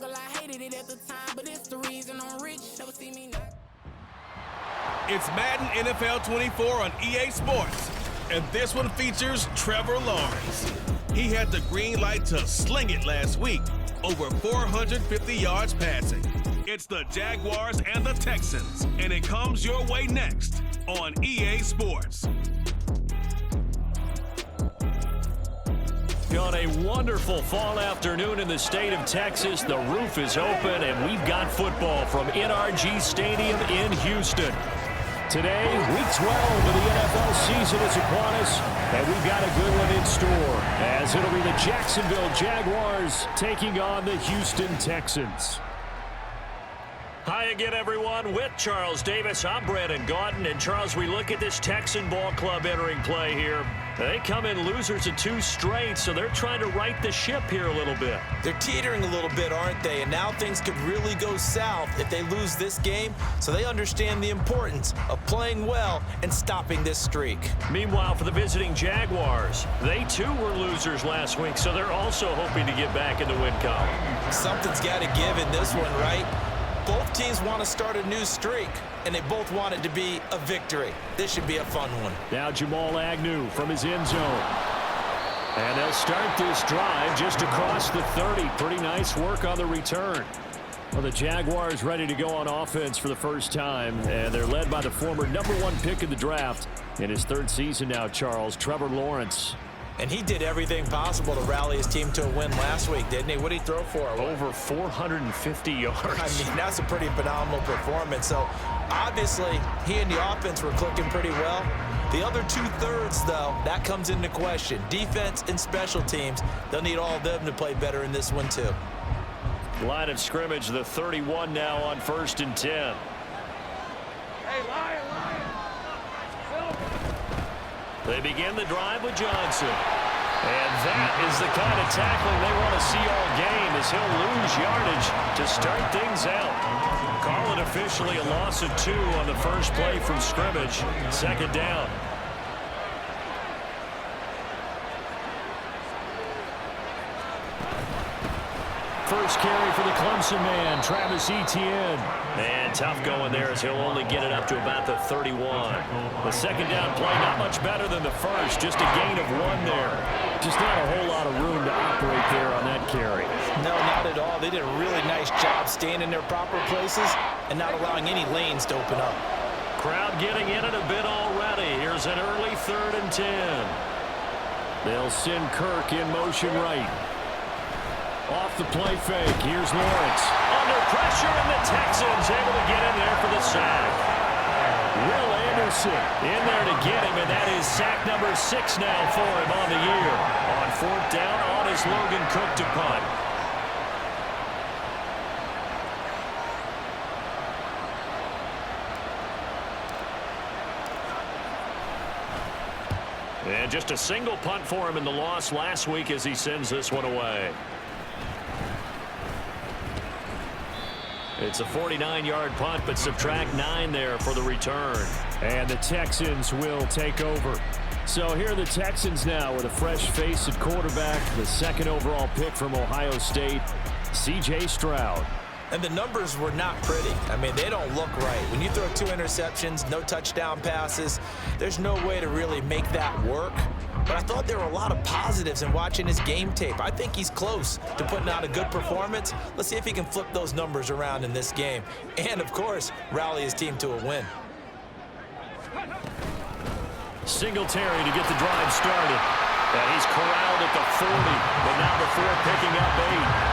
struggle, I hated it at the time, but it's the reason I'm rich. Never see me not. It's Madden NFL 24 on EA Sports, and this one features Trevor Lawrence. He had the green light to sling it last week, over 450 yards passing. It's the Jaguars and the Texans, and it comes your way next on EA Sports. On a wonderful fall afternoon in the state of Texas, the roof is open, and we've got football from NRG Stadium in Houston. Today, Week 12 of the NFL season is upon us, and we've got a good one in store, as it'll be the Jacksonville Jaguars taking on the Houston Texans. Hi again, everyone. With Charles Davis, I'm Brandon Gaudin. And, Charles, we look at this Texan ball club entering play here. They come in losers of 2 straight, so they're trying to right the ship here a little bit. They're teetering a little bit, aren't they? And now things could really go south if they lose this game, so they understand the importance of playing well and stopping this streak. Meanwhile, for the visiting Jaguars, they too were losers last week, so they're also hoping to get back in the win column. Something's got to give in this one, right? Both teams want to start a new streak, and they both want it to be a victory. This should be a fun one. Now Jamal Agnew from his end zone. And they'll start this drive just across the 30. Pretty nice work on the return. Well, the Jaguars ready to go on offense for the first time, and they're led by the former #1 pick in the draft. In his 3rd season now, Charles, Trevor Lawrence. And he did everything possible to rally his team to a win last week, didn't he? What did he throw for? Over 450 yards. I mean, that's a pretty phenomenal performance. So, obviously, he and the offense were clicking pretty well. The other 2/3, though, that comes into question. Defense and special teams, they'll need all of them to play better in this one, too. Line of scrimmage, the 31 now on 1st and 10. Hey, Lion. They begin the drive with Johnson. And that is the kind of tackling they want to see all game, as he'll lose yardage to start things out. Call it officially a loss of 2 on the first play from scrimmage. 2nd down. First carry for the Clemson man, Travis Etienne. And tough going there, as he'll only get it up to about the 31. The 2nd down play, not much better than the first, just a gain of 1 there. Just not a whole lot of room to operate there on that carry. No, not at all. They did a really nice job staying in their proper places and not allowing any lanes to open up. Crowd getting in it a bit already. Here's an early 3rd and 10. They'll send Kirk in motion right. Off the play fake, here's Lawrence. Under pressure, and the Texans able to get in there for the sack. Will Anderson in there to get him, and that is sack number 6 now for him on the year. On 4th down, on is Logan Cook to punt. And just a single punt for him in the loss last week as he sends this one away. It's a 49-yard punt, but subtract 9 there for the return. And the Texans will take over. So here are the Texans now with a fresh face at quarterback, the 2nd overall pick from Ohio State, C.J. Stroud. And the numbers were not pretty. I mean, they don't look right. When you throw 2 interceptions, no touchdown passes, there's no way to really make that work. But I thought there were a lot of positives in watching his game tape. I think he's close to putting out a good performance. Let's see if he can flip those numbers around in this game. And, of course, rally his team to a win. Singletary to get the drive started. And he's corralled at the 40, but now before picking up 8.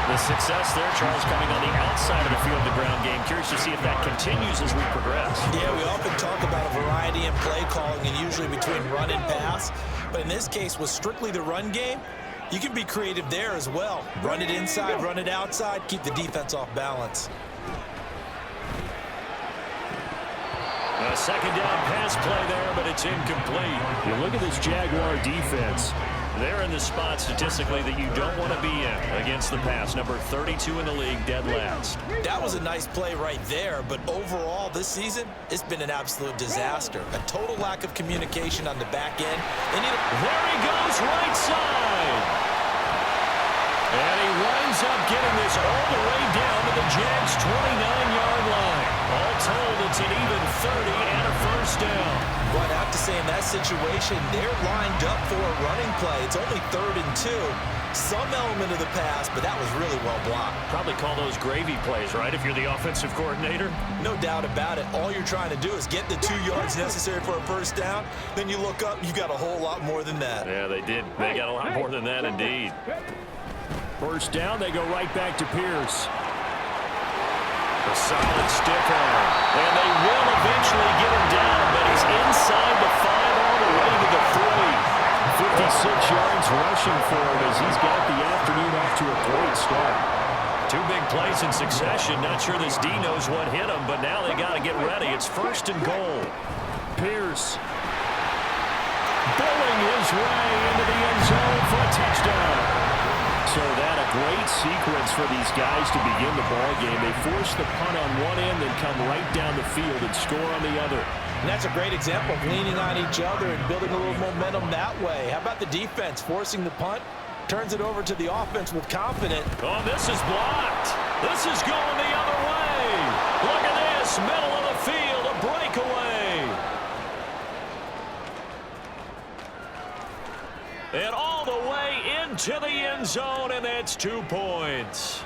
The success there, Charles, coming on the outside of the field, the ground game. Curious to see if that continues as we progress. Yeah, we often talk about a variety in play calling and usually between run and pass. But in this case, with strictly the run game, you can be creative there as well. Run it inside, run it outside, keep the defense off balance. A 2nd down pass play there, but it's incomplete. You look at this Jaguar defense. They're in the spot statistically that you don't want to be in against the pass. Number 32 in the league, dead last. That was a nice play right there, but overall this season, it's been an absolute disaster. A total lack of communication on the back end. There he goes, right side. And he runs ends up getting this all the way down to the Jags' 29-yard line. All told, it's an even 30 and a first down. Well, I'd have to say in that situation, they're lined up for a running play. It's only 3rd and 2. Some element of the pass, but that was really well blocked. Probably call those gravy plays, right, if you're the offensive coordinator? No doubt about it. All you're trying to do is get the 2 yards necessary for a first down. Then you look up, you got a whole lot more than that. Yeah, they did. They got a lot more than that, indeed. First down, they go right back to Pierce. A solid stiff arm. And they will eventually get him down, but he's inside the 5 all the way to the 3. 56 yards rushing for him as he's got the afternoon off to a great start. 2 big plays in succession. Not sure this D knows what hit him, but now they got to get ready. It's 1st and goal. Pierce bowling his way into the end zone for a touchdown. So that a great sequence for these guys to begin the ball game. They force the punt on one end, then come right down the field and score on the other. And that's a great example of leaning on each other and building a little momentum that way. How about the defense forcing the punt? Turns it over to the offense with confidence. Oh, this is blocked. This is going the other way. Look at this. Middle of the field, a breakaway. And all the way into the end zone, and that's 2 points.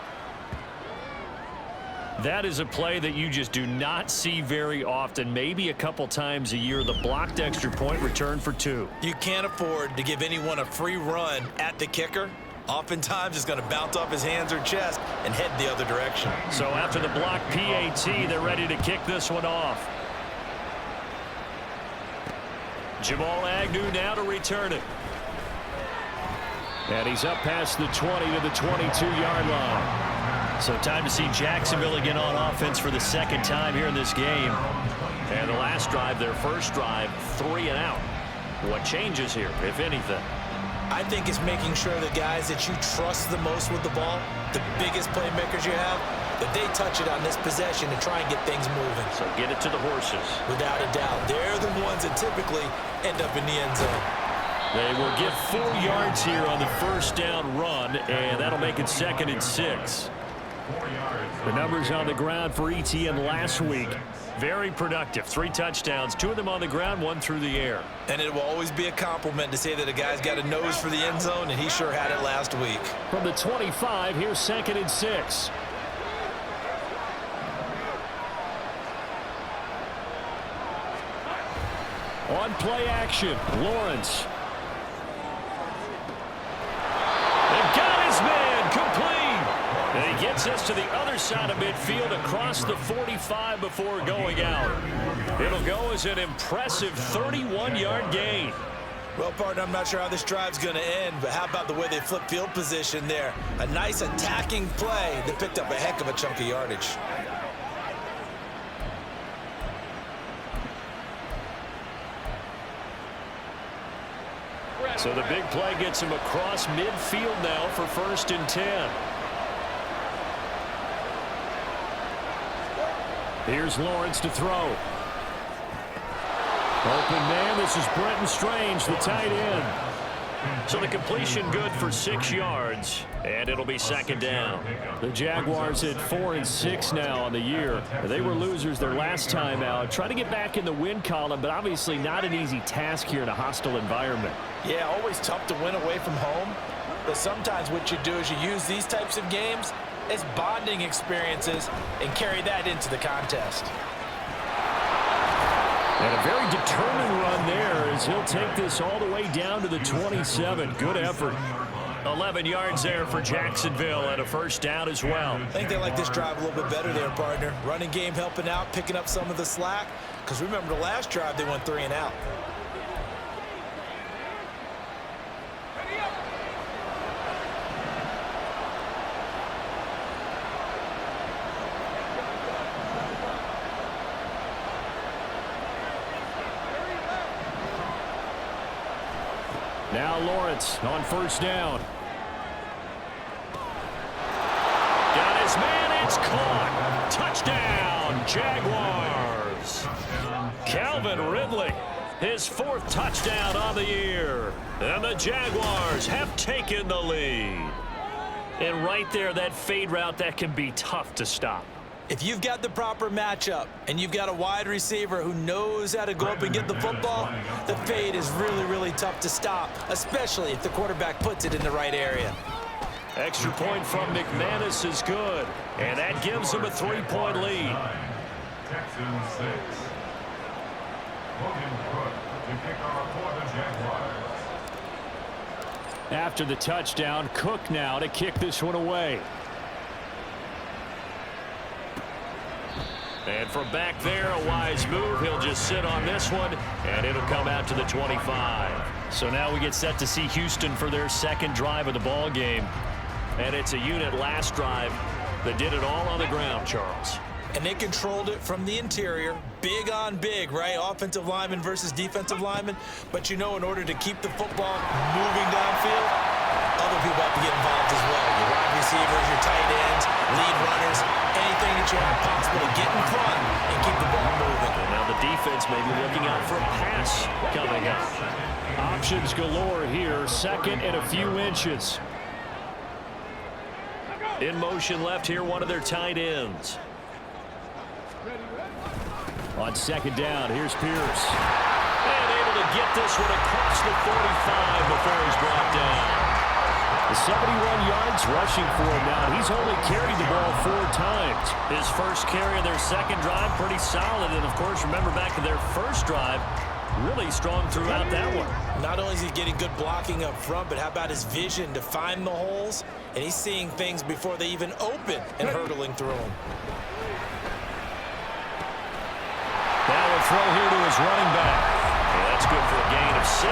That is a play that you just do not see very often. Maybe a couple times a year, the blocked extra point return for 2. You can't afford to give anyone a free run at the kicker. Oftentimes, it's going to bounce off his hands or chest and head the other direction. So after the blocked PAT, they're ready to kick this one off. Jamal Agnew now to return it. And he's up past the 20 to the 22-yard line. So time to see Jacksonville again on offense for the 2nd time here in this game. And the last drive, their first drive, 3 and out. What changes here, if anything? I think it's making sure the guys that you trust the most with the ball, the biggest playmakers you have, that they touch it on this possession and try and get things moving. So get it to the horses. Without a doubt. They're the ones that typically end up in the end zone. They will get 4 yards here on the first down run, and that'll make it 2nd and 6. The numbers on the ground for Etienne last week. Very productive. 3 touchdowns, 2 of them on the ground, 1 through the air. And it will always be a compliment to say that a guy's got a nose for the end zone, and he sure had it last week. From the 25, here's 2nd and 6. On play action, Lawrence. They've got his man complete. And he gets us to the other side of midfield across the 45 before going out. It'll go as an impressive 31-yard gain. Well, partner, I'm not sure how this drive's going to end, but how about the way they flip field position there? A nice attacking play that picked up a heck of a chunk of yardage. So the big play gets him across midfield now for 1st and 10. Here's Lawrence to throw. Open man, this is Brenton Strange, the tight end. So the completion good for 6 yards, and it'll be 2nd down. The Jaguars at 4 and 6 now on the year. They were losers their last time out. Trying to get back in the win column, but obviously not an easy task here in a hostile environment. Yeah, always tough to win away from home. But sometimes what you do is you use these types of games as bonding experiences and carry that into the contest. And a very determined run there as he'll take this all the way down to the 27. Good effort. 11 yards there for Jacksonville and a first down as well. I think they like this drive a little bit better there, partner. Running game helping out, picking up some of the slack. Because remember the last drive, they went 3 and out. Now Lawrence on first down. Got his man, it's caught. Touchdown, Jaguars. Calvin Ridley, his 4th touchdown on the year. And the Jaguars have taken the lead. And right there, that fade route, that can be tough to stop. If you've got the proper matchup and you've got a wide receiver who knows how to go up and get the football, the fade is really, really tough to stop, especially if the quarterback puts it in the right area. Extra point from McManus is good, and that gives him a 3-point lead. Texans 6. Logan Cook to kick off for the Jaguars. After the touchdown, Cook now to kick this one away. And from back there, a wise move. He'll just sit on this one, and it'll come out to the 25. So now we get set to see Houston for their second drive of the ball game. And it's a unit last drive that did it all on the ground, Charles. And they controlled it from the interior, big on big, right? Offensive lineman versus defensive lineman. But you know, in order to keep the football moving downfield, other people have to get involved as well. Your wide receivers, your tight ends, lead runners, anything that you have possible to get in front and keep the ball moving. And now the defense may be looking out for a pass coming up. Options galore here, second and a few inches. In motion left here, one of their tight ends. On second down, here's Pierce. And able to get this one across the 45 before he's brought down. The 71 yards rushing for him now. He's only carried the ball 4 times. His first carry of their second drive, pretty solid. And, of course, remember back to their first drive, really strong throughout that one. Not only is he getting good blocking up front, but how about his vision to find the holes? And he's seeing things before they even open and hurtling through them. Now a throw here to his running back. And that's good for a gain of 6,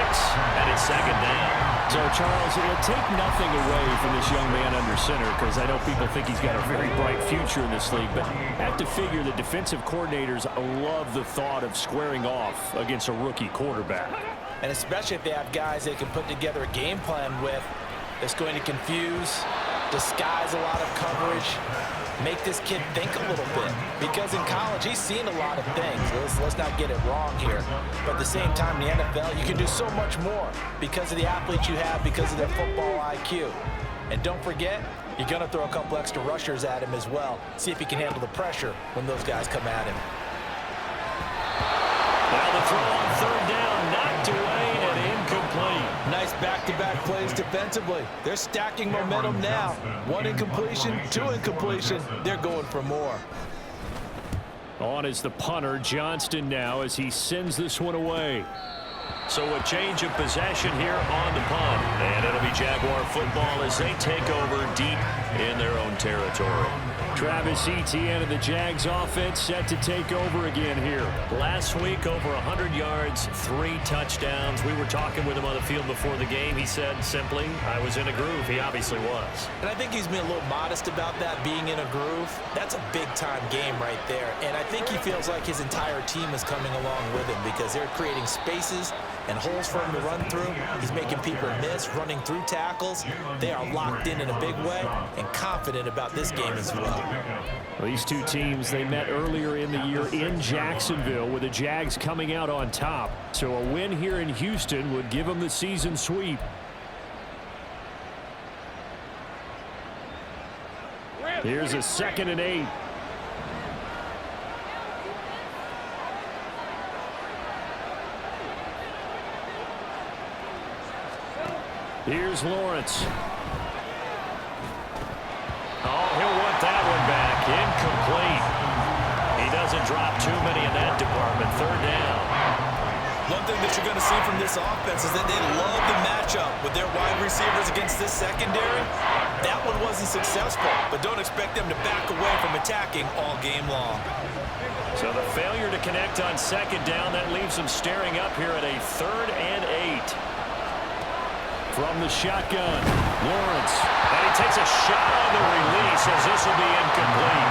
and it's second down. So, Charles, it'll take nothing away from this young man under center, because I know people think he's got a very bright future in this league, but I have to figure the defensive coordinators love the thought of squaring off against a rookie quarterback. And especially if they have guys they can put together a game plan with that's going to confuse, disguise a lot of coverage, make this kid think a little bit. Because in college, he's seen a lot of things. Let's not get it wrong here. But at the same time, in the NFL, you can do so much more because of the athletes you have, because of their football IQ. And don't forget, you're going to throw a couple extra rushers at him as well. See if he can handle the pressure when those guys come at him. Now the throw on third down, knocked away and incomplete. Nice back-to-back plays defensively. They're stacking momentum now. 1 incompletion, 2 incompletion. They're going for more. On is the punter, Johnston, now as he sends this one away. So a change of possession here on the punt. And it'll be Jaguar football as they take over deep in their own territory. Travis Etienne of the Jags offense set to take over again here. Last week, over 100 yards, 3 touchdowns. We were talking with him on the field before the game. He said simply, I was in a groove. He obviously was. And I think he's been a little modest about that, being in a groove. That's a big-time game right there. And I think he feels like his entire team is coming along with him because they're creating spaces and holes for him to run through. He's making people miss, running through tackles. They are locked in a big way and confident about this game as well. Well, these two teams, they met earlier in the year in Jacksonville with the Jags coming out on top. So a win here in Houston would give them the season sweep. Here's a 2nd and 8. Here's Lawrence. Oh, he'll want that one back. Incomplete. He doesn't drop too many in that department. 3rd down. One thing that you're going to see from this offense is that they love the matchup with their wide receivers against this secondary. That one wasn't successful, but don't expect them to back away from attacking all game long. So the failure to connect on 2nd down, that leaves them staring up here at a 3rd and 8. From the shotgun, Lawrence. And he takes a shot on the release as this will be incomplete.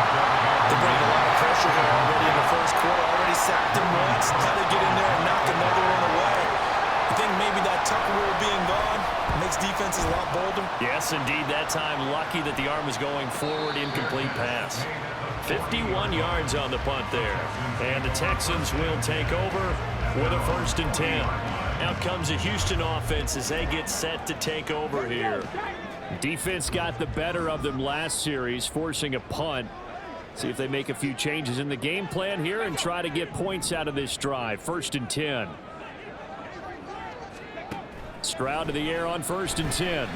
They're bringing a lot of pressure here already in the first quarter. Already sacked him once. How to get in there and knock another one away. I think maybe that Tucker rule being gone makes defenses a lot bolder. Yes, indeed. That time, lucky that the arm was going forward. Incomplete pass. 51 yards on the punt there. And the Texans will take over with a 1st and 10. Out comes the Houston offense as they get set to take over here. Defense got the better of them last series, forcing a punt. See if they make a few changes in the game plan here and try to get points out of this drive. 1st and 10. Stroud to the air on 1st and 10.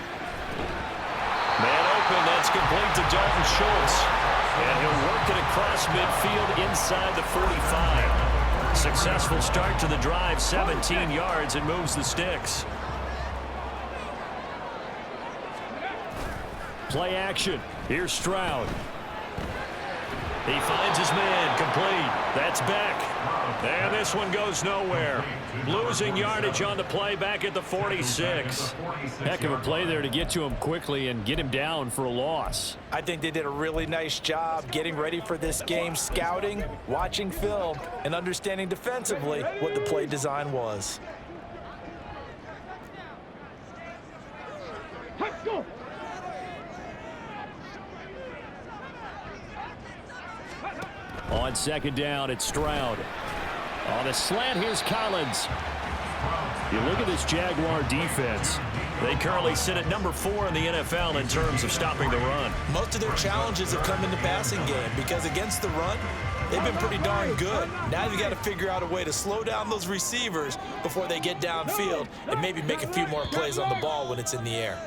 Man open, that's complete to Dalton Schultz. And he'll work it across midfield inside the 45. Successful start to the drive, 17 yards, and moves the sticks. Play action. Here's Stroud. He finds his man, complete. That's Beck. And this one goes nowhere. Losing yardage on the play back at the 46. Heck of a play there to get to him quickly and get him down for a loss. I think they did a really nice job getting ready for this game, scouting, watching film, and understanding defensively what the play design was. Let's go. On 2nd down, it's Stroud. On the slant, here's Collins. You look at this Jaguar defense. They currently sit at number 4 in the NFL in terms of stopping the run. Most of their challenges have come in the passing game because against the run, they've been pretty darn good. Now you've got to figure out a way to slow down those receivers before they get downfield and maybe make a few more plays on the ball when it's in the air.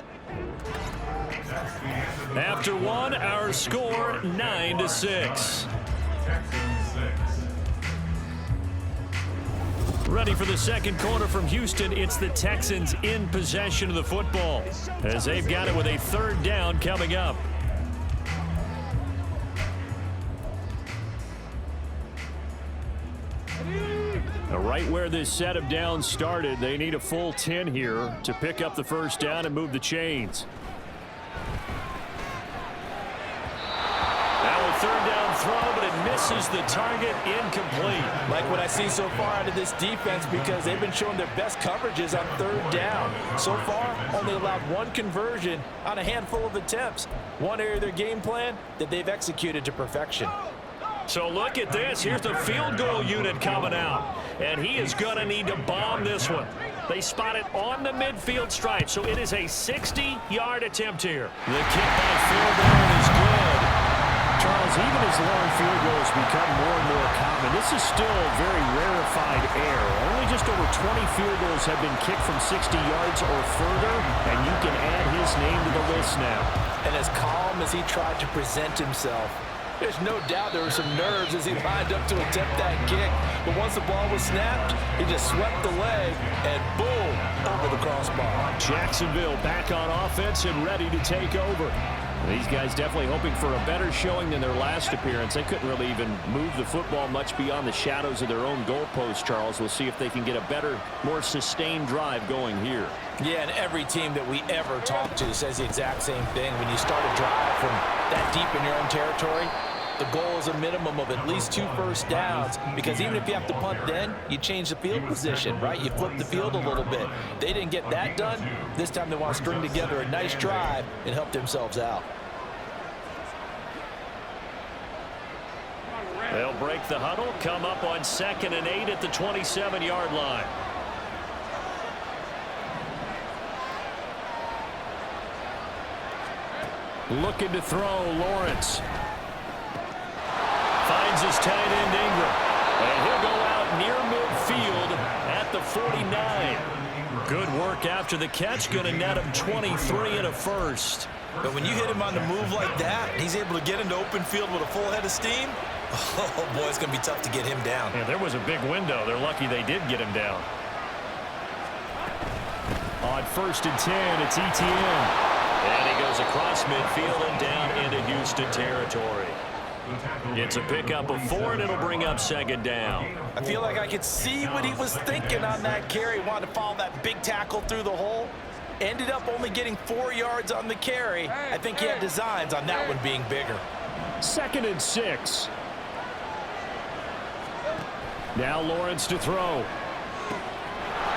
After one, our score 9-6. Ready for the second quarter from Houston. It's the Texans in possession of the football as they've got it with a 3rd down coming up. Right where this set of downs started, they need a full 10 here to pick up the 1st down and move the chains. Now a 3rd down throw, but it misses the target, incomplete. Like what I see so far out of this defense because they've been showing their best coverages on 3rd down. So far, only allowed 1 conversion on a handful of attempts. One area of their game plan that they've executed to perfection. So look at this. Here's the field goal unit coming out. And he is going to need to bomb this one. They spot it on the midfield stripe. So it is a 60-yard attempt here. The kick by Fairbairn is good. Charles, even as long field goals become more and more common, this is still a very rarefied air. Only just over 20 field goals have been kicked from 60 yards or further, and you can add his name to the list now. And as calm as he tried to present himself, there's no doubt there were some nerves as he lined up to attempt that kick. But once the ball was snapped, he just swept the leg and boom, over the crossbar. Jacksonville back on offense and ready to take over. These guys definitely hoping for a better showing than their last appearance. They couldn't really even move the football much beyond the shadows of their own goalpost, Charles. We'll see if they can get a better, more sustained drive going here. Yeah, and every team that we ever talk to says the exact same thing. When you start a drive from that deep in your own territory, the goal is a minimum of at least 2 first downs, because even if you have to punt then, you change the field position, right? You flip the field a little bit. They didn't get that done. This time they want to string together a nice drive and help themselves out. They'll break the huddle, come up on 2nd and 8 at the 27-yard line. Looking to throw, Lawrence. Finds his tight end, Ingram. And he'll go out near midfield at the 49. Good work after the catch. Going to net him 23 and a first. But when you hit him on the move like that, he's able to get into open field with a full head of steam. Oh, boy, it's going to be tough to get him down. Yeah, there was a big window. They're lucky they did get him down. On 1st and 10, it's ETN. And he goes across midfield and down into Houston territory. It's a pickup of 4, and it'll bring up 2nd down. I feel like I could see what he was thinking on that carry. Wanted to follow that big tackle through the hole. Ended up only getting 4 yards on the carry. I think he had designs on that one being bigger. 2nd and 6. Now Lawrence to throw.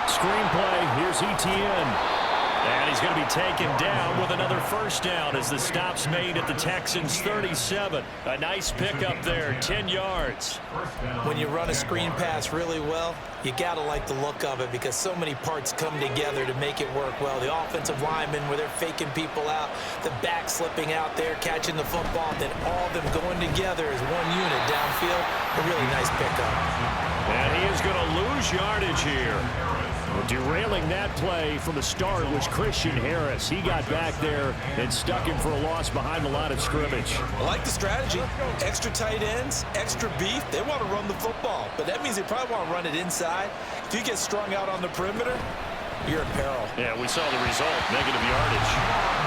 Screenplay. Here's ETN. And he's going to be taken down with another first down as the stop's made at the Texans' 37. A nice pickup there, 10 yards. When you run a screen pass really well, you got to like the look of it because so many parts come together to make it work well. The offensive linemen, where they're faking people out, the back slipping out there, catching the football, then all of them going together as one unit downfield. A really nice pickup. And he is going to lose yardage here. Derailing that play from the start was Christian Harris. He got back there and stuck him for a loss behind the line of scrimmage. I like the strategy. Extra tight ends, extra beef. They want to run the football, but that means they probably want to run it inside. If you get strung out on the perimeter, you're in peril. Yeah, we saw the result, negative yardage.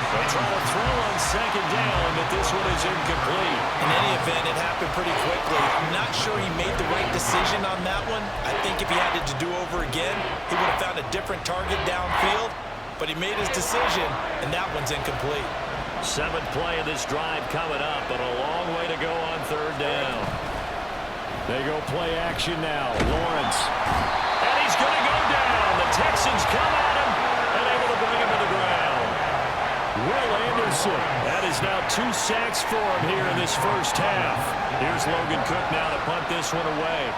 They try to throw on second down, but this one is incomplete. In any event, it happened pretty quickly. I'm not sure he made the right decision on that one. I think if he had it to do over again, he would have found a different target downfield, but he made his decision, and that one's incomplete. 7th play of this drive coming up, but a long way to go on third down. They go play action now. Lawrence. And he's going to go down. The Texans come at him and able to bring him to the ground. Will Anderson. That is now 2 sacks for him here in this first half. Here's Logan Cook now to punt this one away.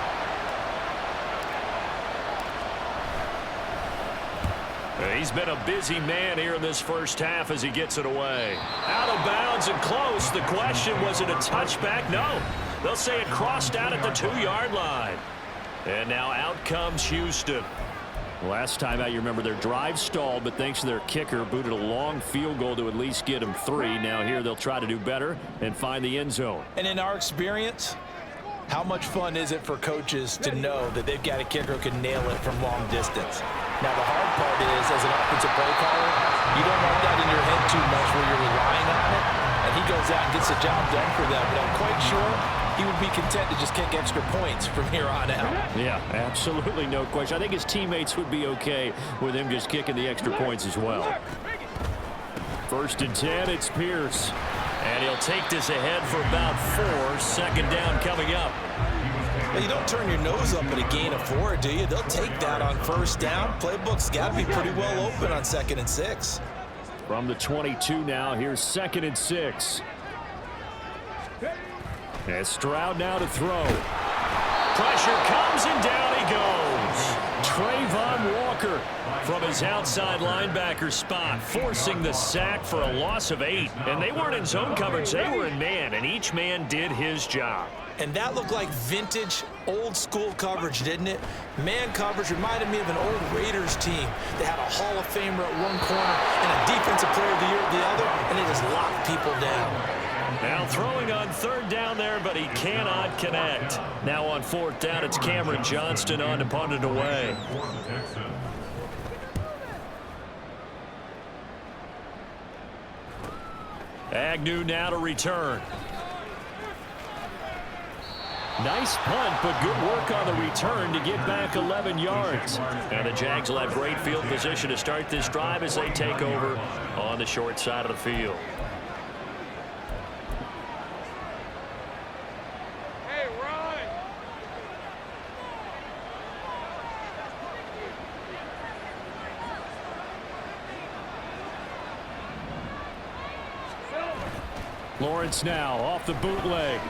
He's been a busy man here in this first half as he gets it away. Out of bounds and close. The question, was it a touchback? No. They'll say it crossed out at the 2-yard line. And now out comes Houston. Last time out, you remember their drive stalled, but thanks to their kicker, booted a long field goal to at least get them 3. Now here they'll try to do better and find the end zone. And in our experience, how much fun is it for coaches to know that they've got a kicker who can nail it from long distance? Now, the hard part is, as an offensive play caller, you don't want that in your head too much where you're relying on it, and he goes out and gets the job done for them. But I'm quite sure he would be content to just kick extra points from here on out. Yeah, absolutely no question. I think his teammates would be okay with him just kicking the extra points as well. 1st and 10, it's Pierce. And he'll take this ahead for about 4. Second down coming up. Well, you don't turn your nose up at a gain of 4, do you? They'll take that on first down. Playbook's got to be pretty well open on 2nd and 6. From the 22 now, here's 2nd and 6. As Stroud now to throw. Pressure comes and down he goes. Trayvon Walker from his outside linebacker spot, forcing the sack for a loss of 8. And they weren't in zone coverage, they were in man, and each man did his job. And that looked like vintage, old-school coverage, didn't it? Man coverage reminded me of an old Raiders team that had a Hall of Famer at one corner and a Defensive Player of the Year at the other, and they just locked people down. Now throwing on 3rd down there, but he cannot connect. Now on 4th down, it's Cameron Johnston on to punt it away. Agnew now to return. Nice punt, but good work on the return to get back 11 yards. And the Jags will have great field position to start this drive as they take over on the short side of the field. Lawrence now off the bootleg.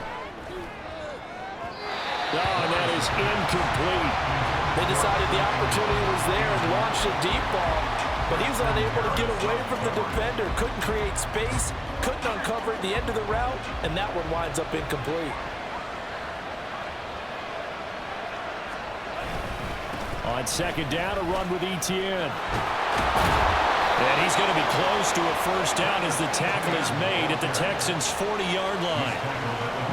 Oh, and that is incomplete. They decided the opportunity was there and launched a deep ball, but he was unable to get away from the defender. Couldn't create space, couldn't uncover at the end of the route, and that one winds up incomplete. On 2nd down, a run with Etienne. And he's going to be close to a first down as the tackle is made at the Texans' 40-yard line.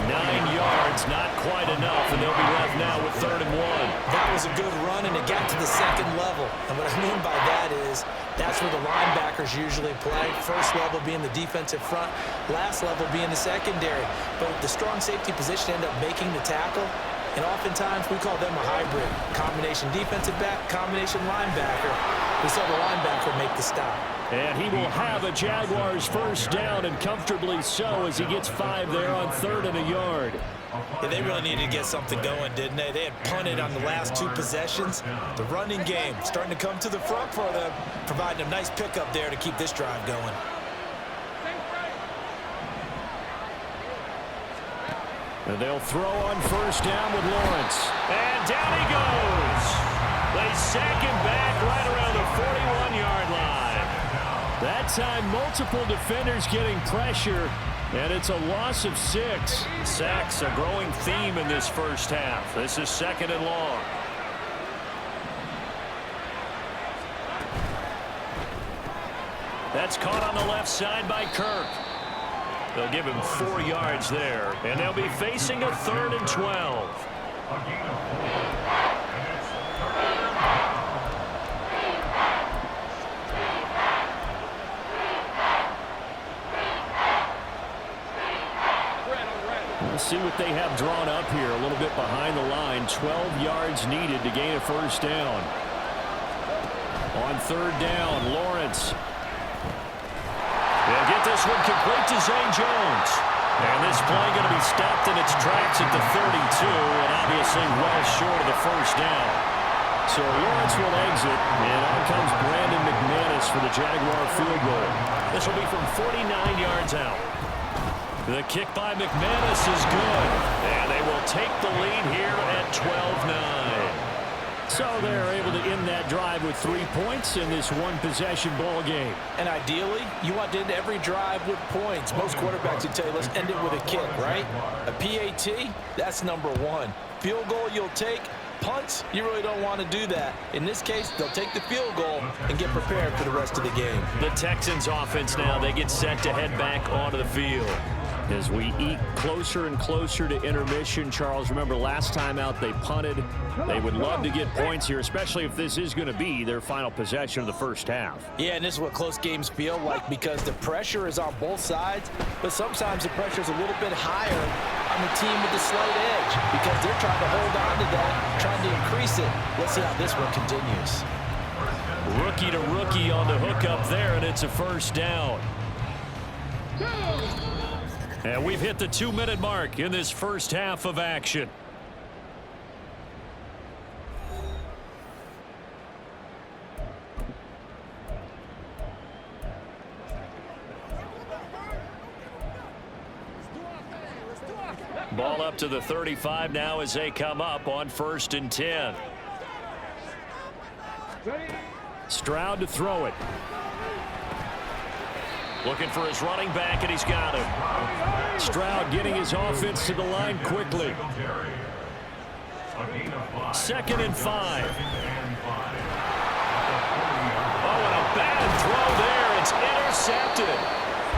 9 yards, not quite enough, and they'll be left now with 3rd and 1. That was a good run, and it got to the 2nd level. And what I mean by that is that's where the linebackers usually play. First level being the defensive front, last level being the secondary. But the strong safety position ended up making the tackle. And oftentimes we call them a hybrid. Combination defensive back, combination linebacker. We saw the linebacker make the stop. And he will have a Jaguars first down, and comfortably so, as he gets 5 there on 3rd and a yard. Yeah, they really needed to get something going, didn't they? They had punted on the last 2 possessions. The running game starting to come to the front for them, providing a nice pickup there to keep this drive going. And they'll throw on first down with Lawrence. And down he goes. They sack him back right around the 41-yard line. That time, multiple defenders getting pressure, and it's a loss of 6. Sacks a growing theme in this first half. This is 2nd and long. That's caught on the left side by Kirk. They'll give him 4 yards there, and they'll be facing a 3rd and 12. We'll see what they have drawn up here a little bit behind the line. 12 yards needed to gain a first down. On 3rd down, Lawrence. They'll get this one complete to Zane Jones. And this play going to be stopped in its tracks at the 32, and obviously well short of the first down. So Lawrence will exit, and on comes Brandon McManus for the Jaguar field goal. This will be from 49 yards out. The kick by McManus is good, and they will take the lead here at 12-9. So they're able to end that drive with 3 points in this one-possession ball game. And ideally, you want to end every drive with points. Most quarterbacks would tell you, let's end it with a kick, right? A PAT, that's number 1. Field goal you'll take. Punts, you really don't want to do that. In this case, they'll take the field goal and get prepared for the rest of the game. The Texans offense now, they get set to head back onto the field. As we eat closer and closer to intermission, Charles, remember last time out they punted. They would love to get points here, especially if this is going to be their final possession of the first half. Yeah, and this is what close games feel like because the pressure is on both sides, but sometimes the pressure is a little bit higher on the team with the slight edge because they're trying to hold on to that, trying to increase it. Let's see how this one continues. Rookie to rookie on the hook up there, and it's a first down. And we've hit the 2-minute mark in this first half of action. Ball up to the 35 now as they come up on 1st and 10. Stroud to throw it. Looking for his running back, and he's got him. Stroud getting his offense to the line quickly. 2nd and 5. Oh, and a bad throw there. It's intercepted.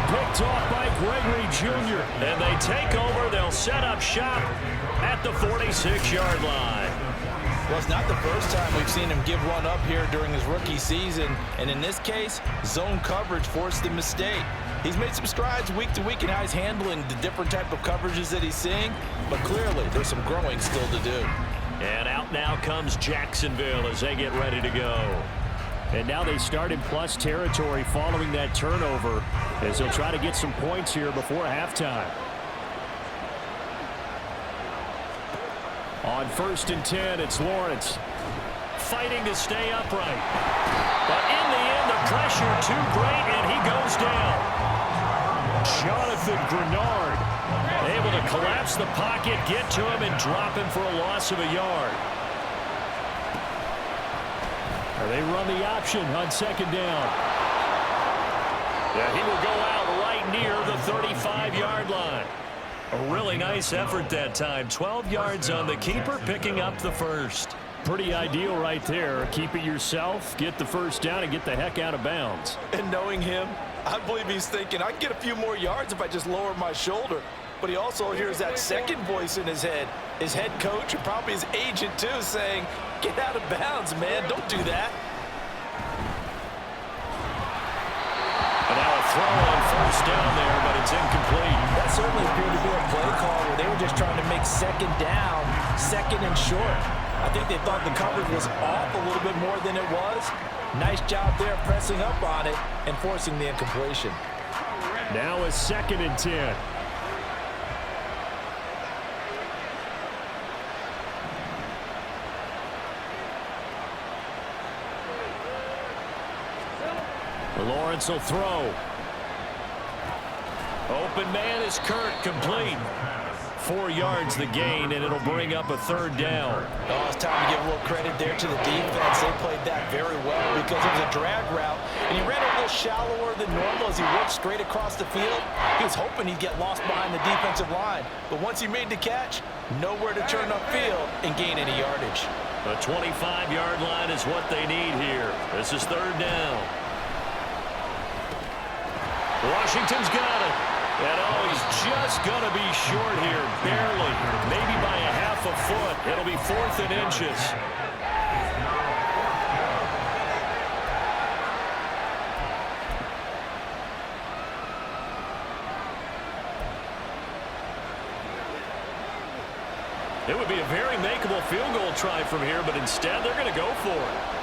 Picked off by Gregory Jr. And they take over. They'll set up shop at the 46-yard line. Well, it's not the first time we've seen him give one up here during his rookie season. And in this case, zone coverage forced the mistake. He's made some strides week to week in how he's handling the different type of coverages that he's seeing. But clearly, there's some growing still to do. And out now comes Jacksonville as they get ready to go. And now they start in plus territory following that turnover as they'll try to get some points here before halftime. On 1st and 10, it's Lawrence. Fighting to stay upright. But in the end, the pressure too great, and he goes down. Jonathan Grenard able to collapse the pocket, get to him, and drop him for a loss of a yard. They run the option on 2nd down. Yeah, he will go out right near the 35-yard line. A really nice effort that time. 12 yards on the keeper, picking up the first. Pretty ideal right there. Keep it yourself, get the first down, and get the heck out of bounds. And knowing him, I believe he's thinking, I can get a few more yards if I just lower my shoulder. But he also hears that second voice in his head. His head coach and probably his agent, too, saying, get out of bounds, man. Don't do that. And now a throw on first down there, but it's incomplete. That certainly appeared to be a play call where they were just trying to make 2nd down, 2nd and short. I think they thought the coverage was off a little bit more than it was. Nice job there pressing up on it and forcing the incompletion. Now a 2nd and 10. Lawrence will throw. Open man is Kirk, complete. 4 yards the gain, and it'll bring up a 3rd down. Oh, it's time to give a little credit there to the defense. They played that very well because it was a drag route, and he ran a little shallower than normal as he worked straight across the field. He was hoping he'd get lost behind the defensive line, but once he made the catch, nowhere to turn upfield and gain any yardage. The 25-yard line is what they need here. This is 3rd down. Washington's got it. And oh, he's just going to be short here, barely, maybe by a half a foot. It'll be 4th and inches. It would be a very makeable field goal try from here, but instead they're going to go for it.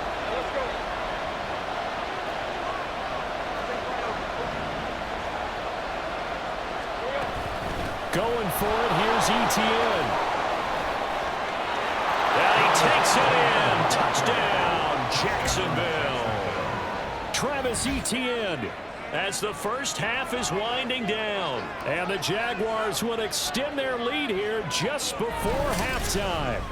Going for it, here's Etienne. And he takes it in. Touchdown, Jacksonville. Travis Etienne, as the first half is winding down. And the Jaguars will extend their lead here just before halftime.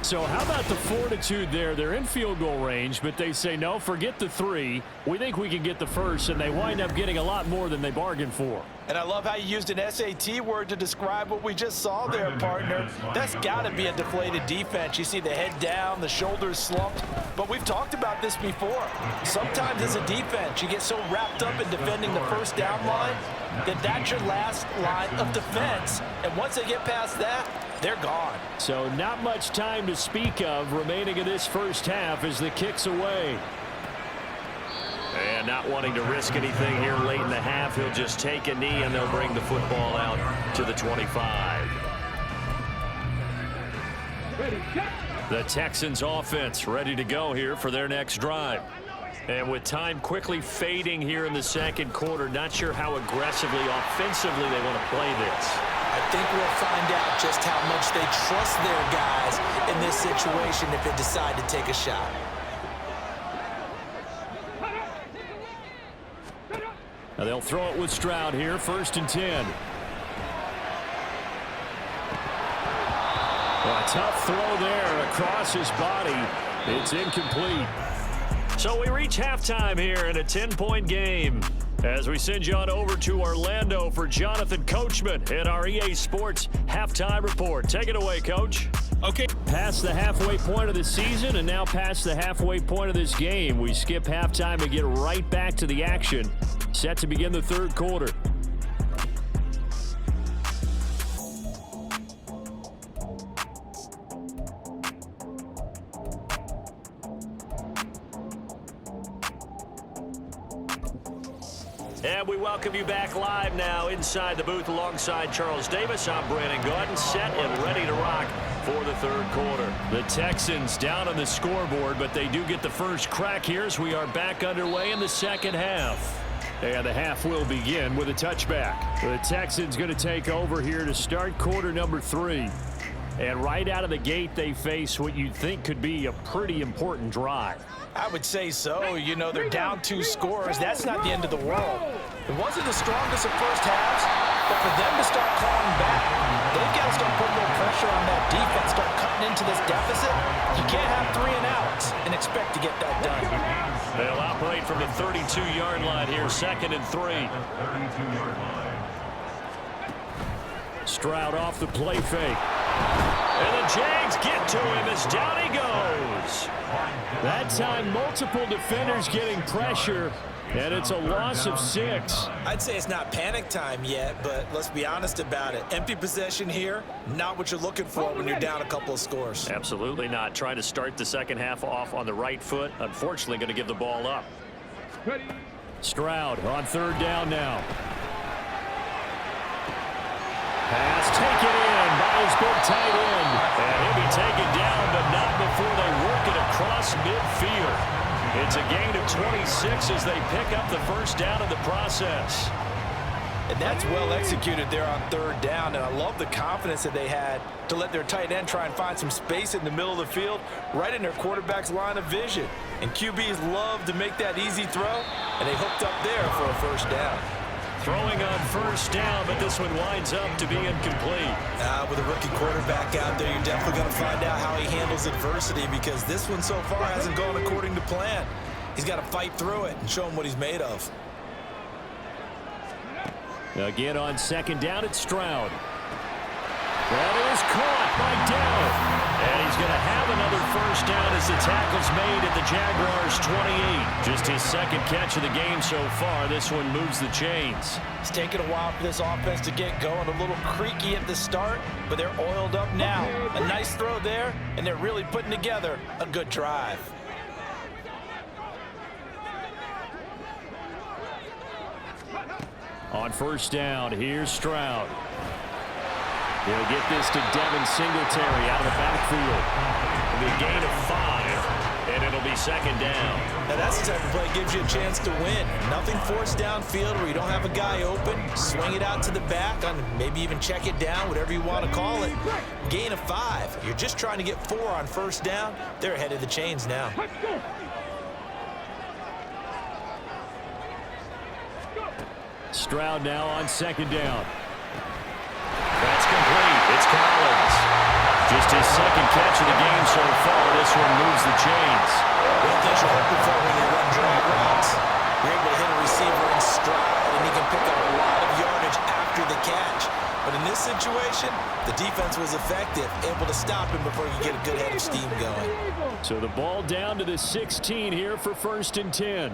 So how about the fortitude there? They're in field goal range, but they say, no, forget the 3. We think we can get the first, and they wind up getting a lot more than they bargained for. And I love how you used an SAT word to describe what we just saw there, partner. That's got to be a deflated defense. You see the head down, the shoulders slumped. But we've talked about this before. Sometimes as a defense, you get so wrapped up in defending the first down line that that's your last line of defense. And once they get past that, they're gone. So not much time to speak of remaining in this first half as the kick's away. And not wanting to risk anything here late in the half, he'll just take a knee and they'll bring the football out to the 25. The Texans offense ready to go here for their next drive. And with time quickly fading here in the second quarter, not sure how aggressively, offensively they want to play this. I think we'll find out just how much they trust their guys in this situation if they decide to take a shot. Now they'll throw it with Stroud here, 1st and 10. Well, a tough throw there across his body. It's incomplete. So we reach halftime here in a 10-point game as we send you on over to Orlando for Jonathan Coachman in our EA Sports Halftime Report. Take it away, Coach. Okay. Past the halfway point of the season and now past the halfway point of this game. We skip halftime and get right back to the action. Set to begin the 3rd quarter. And we welcome you back live now inside the booth alongside Charles Davis. I'm Brandon Gaudin, set and ready to rock for the 3rd quarter. The Texans down on the scoreboard, but they do get the first crack here as we are back underway in the second half. And the half will begin with a touchback. The Texans going to take over here to start quarter number 3. And right out of the gate, they face what you'd think could be a pretty important drive. I would say so. You know, they're down 2 scores. That's not the end of the world. It wasn't the strongest of first halves, but for them to start clawing back, they've got to start putting a little pressure on that defense, start cutting into this deficit. You can't have 3 and outs and expect to get that done. They'll operate from the 32-yard line here, 2nd and 3. Stroud off the play fake. And the Jags get to him as down he goes. That time, multiple defenders getting pressure, and it's a loss of 6. I'd say it's not panic time yet, but let's be honest about it. Empty possession here, not what you're looking for when you're down a couple of scores. Absolutely not. Trying to start the second half off on the right foot. Unfortunately, going to give the ball up. Stroud on 3rd down now. Pass taken in by his big tight end. And he'll be taken down before they work it across midfield. It's a gain of 26 as they pick up the first down in the process. And that's well executed there on third down, and I love the confidence that they had to let their tight end try and find some space in the middle of the field, right in their quarterback's line of vision. And QBs love to make that easy throw, and they hooked up there for a first down. Throwing on first down, but this one winds up to be incomplete. With a rookie quarterback out there, you're definitely going to find out how he handles adversity, because this one so far hasn't gone according to plan. He's got to fight through it and show him what he's made of. Again on second down, it's Stroud. That is caught by Dell. And he's going to have another first down as the tackle's made at the Jaguars' 28. Just his second catch of the game so far. This one moves the chains. It's taken a while for this offense to get going. A little creaky at the start, but they're oiled up now. A nice throw there, and they're really putting together a good drive. On first down, here's Stroud. He'll get this to Devin Singletary out of the backfield. The gain of 5, and it'll be second down. Now that's the type of play that gives you a chance to win. Nothing forced downfield where you don't have a guy open. Swing it out to the back, maybe even check it down, whatever you want to call it. Gain of 5. You're just trying to get 4 on first down. They're ahead of the chains now. Stroud now on second down. That's complete. It's Collins. Just his second catch of the game so far. This one moves the chains. One thing you're hoping for when you run drag routes, you're able to hit a receiver in stride, and he can pick up a lot of yardage after the catch. But in this situation, the defense was effective, able to stop him before you get a good head of steam going. So the ball down to the 16 here for first and 10.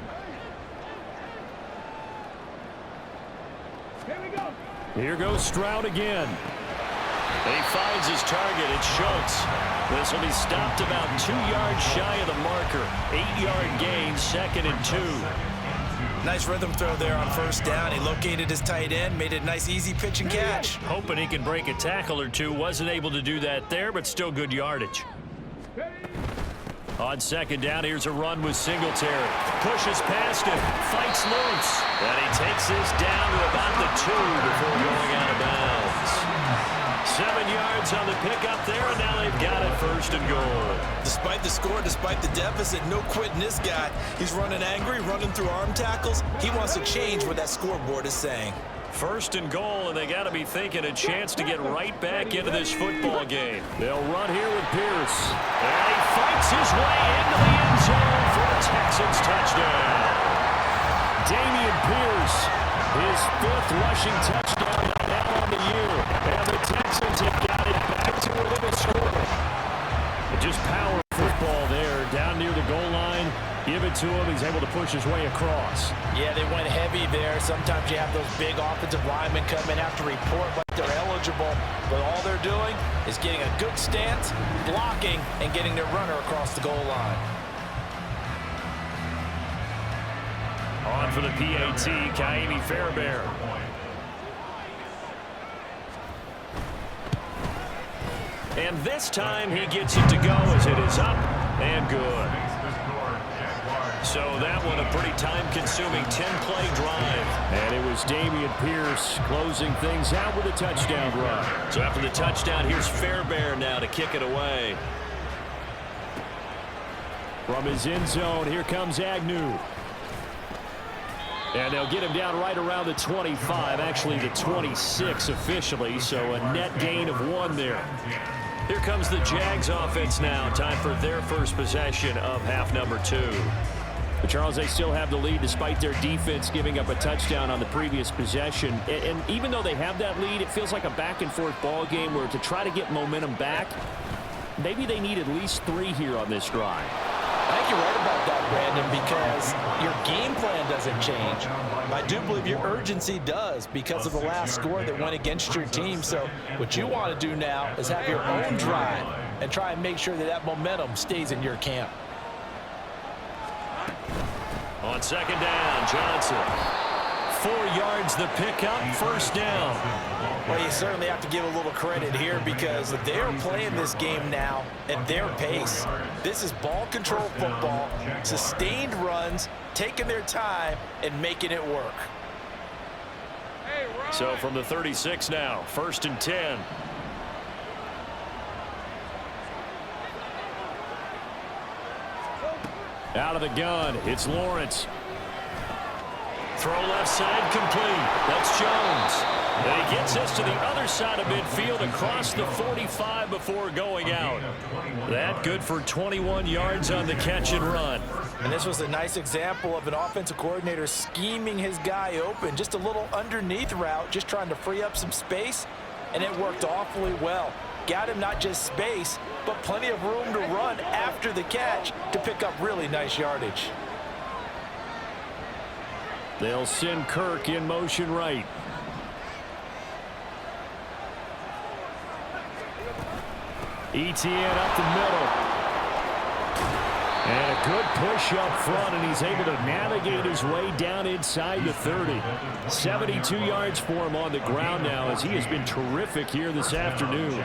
Here goes Stroud again. And he finds his target. It's Schultz. This will be stopped about 2 yards shy of the marker. 8-yard gain, second and 2. Nice rhythm throw there on first down. He located his tight end, made it a nice easy pitch and catch. Hoping he can break a tackle or two. Wasn't able to do that there, but still good yardage. On second down, here's a run with Singletary. Pushes past him, fights loose. And he takes this down to about the 2 before going out of bounds. 7 yards on the pickup there, and now they've got it first and goal. Despite the score, despite the deficit, no quitting this guy. He's running angry, running through arm tackles. He wants to change what that scoreboard is saying. First and goal, and they got to be thinking a chance to get right back into this football game. They'll run here with Pierce. And he fights his way into the end zone for a Texans touchdown. Dameon Pierce, his 5th rushing touchdown now on the year. And the Texans have got it back to within a score. Just power football there, down near the goal line. Give it to him. He's able to push his way across. Yeah, they went heavy there. Sometimes you have those big offensive linemen come in, have to report like they're eligible. But all they're doing is getting a good stance, blocking, and getting their runner across the goal line. On for the PAT, Kaimi Fairbairn. And this time he gets it to go as it is up and good. So that one a pretty time-consuming 10-play drive. And it was Dameon Pierce closing things out with a touchdown run. So after the touchdown, here's Fairbairn now to kick it away. From his end zone, here comes Agnew. And they'll get him down right around the 25, actually the 26 officially, so a net gain of 1 there. Here comes the Jags offense now. Time for their first possession of half number 2. But Charles, they still have the lead despite their defense giving up a touchdown on the previous possession. And even though they have that lead, it feels like a back-and-forth ball game where to try to get momentum back, maybe they need at least 3 here on this drive. I think you're right about that, Brandon, because your game plan doesn't change. I do believe your urgency does because of the last score that went against your team. So what you want to do now is have your own drive and try and make sure that that momentum stays in your camp. On second down, Johnson. 4 yards the pickup, first down. Well, you certainly have to give a little credit here because they're playing this game now at their pace. This is ball control football, sustained runs, taking their time and making it work. So from the 36 now, 1st and 10. Out of the gun, it's Lawrence. Throw left side complete. That's Jones. And he gets us to the other side of midfield across the 45 before going out. That good for 21 yards on the catch and run. And this was a nice example of an offensive coordinator scheming his guy open. Just a little underneath route, just trying to free up some space, and it worked awfully well. Got him not just space, but plenty of room to run after the catch to pick up really nice yardage. They'll send Kirk in motion right. Etienne up the middle. And a good push up front, and he's able to navigate his way down inside the 30. 72 yards for him on the ground now as he has been terrific here this afternoon.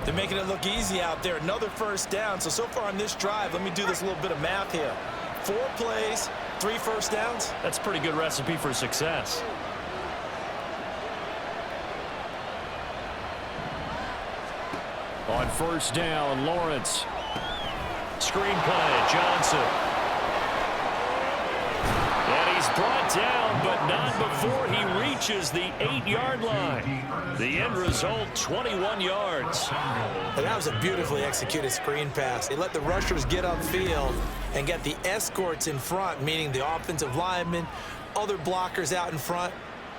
They're making it look easy out there. Another first down. So far on this drive, let me do this little bit of math here. 4 plays, 3 first downs. That's a pretty good recipe for success. On first down, Lawrence. Screen play, Johnson. And he's brought down, but not before he reaches the 8-yard line. The end result, 21 yards. And that was a beautifully executed screen pass. They let the rushers get upfield and get the escorts in front, meaning the offensive linemen, other blockers out in front,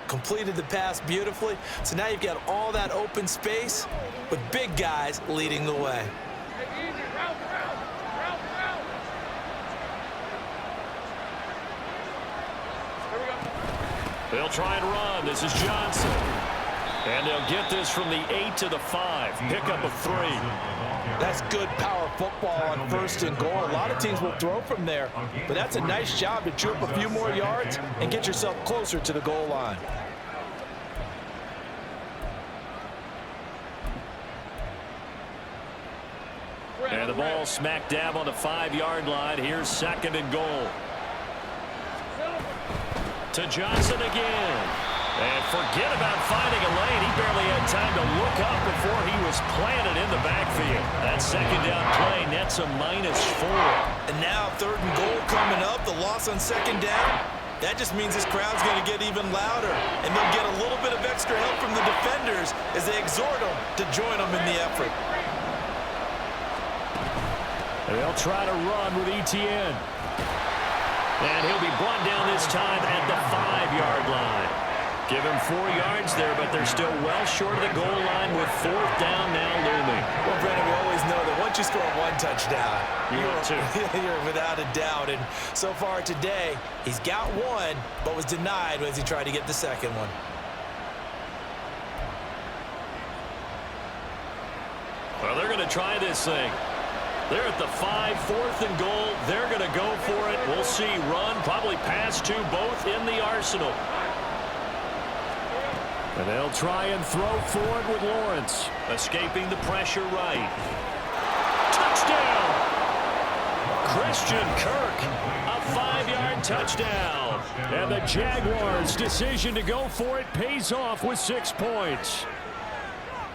completed the pass beautifully. So now you've got all that open space with big guys leading the way. They'll try and run. This is Johnson. And they'll get this from the 8 to the 5. Pickup of 3. That's good power football on 1st and goal. A lot of teams will throw from there, but that's a nice job to chew up a few more yards and get yourself closer to the goal line. And the ball smack dab on the 5-yard line. Here's 2nd and goal. To Johnson again. And forget about finding a lane. He barely had time to look up before he was planted in the backfield. That 2nd down play nets a -4. And now 3rd and goal coming up. The loss on 2nd down. That just means this crowd's going to get even louder. And they'll get a little bit of extra help from the defenders as they exhort them to join them in the effort. They'll try to run with Etienne. And he'll be brought down this time at the 5-yard line. Give him 4 yards there, but they're still well short of the goal line with 4th down now looming. Well, Brendan, we always know that once you score 1 touchdown, you're without a doubt. And so far today, he's got 1, but was denied as he tried to get the 2nd one. Well, they're going to try this thing. They're at the 5, 4th and goal. They're going to go for it. We'll see. Run, probably pass to both in the arsenal. And they'll try and throw forward with Lawrence. Escaping the pressure right. Touchdown! Christian Kirk, a 5-yard touchdown. And the Jaguars' decision to go for it pays off with 6 points.